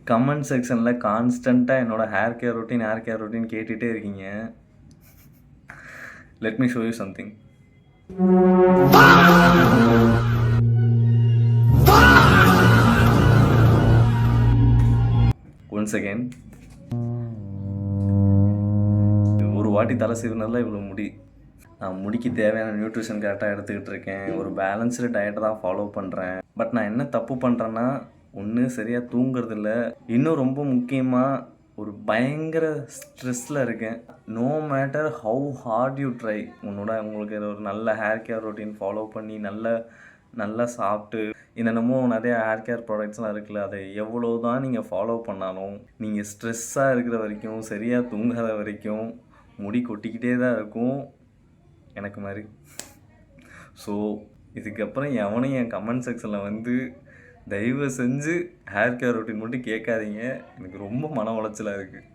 Comment செக்ஷனில் கான்ஸ்டண்ட்டாக என்னோட ஹேர் கேர் ரொட்டீன் கேட்டுகிட்டே இருக்கீங்க. Let me show you something. Once again, ஒரு வாட்டி தலை சீவுனதில் இவ்வளோ முடி. நான் முடிக்கு தேவையான நியூட்ரிஷன் கரெக்டாக எடுத்துக்கிட்டு இருக்கேன். ஒரு பேலன்ஸ்டு டயட்டை தான் ஃபாலோ பண்ணுறேன். பட் நான் என்ன தப்பு பண்ணுறேன்னா, ஒன்று சரியாக தூங்குறது இல்லை, இன்னும் ரொம்ப முக்கியமாக ஒரு பயங்கர ஸ்ட்ரெஸ்ஸில் இருக்கேன். No matter how hard you try, உங்களுக்கு ஒரு நல்ல ஹேர் கேர் ரொட்டீன் ஃபாலோ பண்ணி நல்லா சாப்பிட்டு என்னென்னமோ நிறைய ஹேர் கேர் ப்ராடக்ட்ஸ்லாம் இருக்குல்ல, அதை எவ்வளோ தான் நீங்கள் ஃபாலோ பண்ணாலும் நீங்கள் ஸ்ட்ரெஸ்ஸாக இருக்கிற வரைக்கும், சரியாக தூங்காத வரைக்கும் முடி கொட்டிக்கிட்டே தான் இருக்கும் எனக்கு மாதிரி. ஸோ இதுக்கப்புறம் எவனையும் என் கமெண்ட் செக்ஷனில் வந்து தயவு செஞ்சு ஹேர் கேர் ரொட்டீன் மட்டும் கேட்காதீங்க. எனக்கு ரொம்ப மன உளைச்சலாக இருக்குது.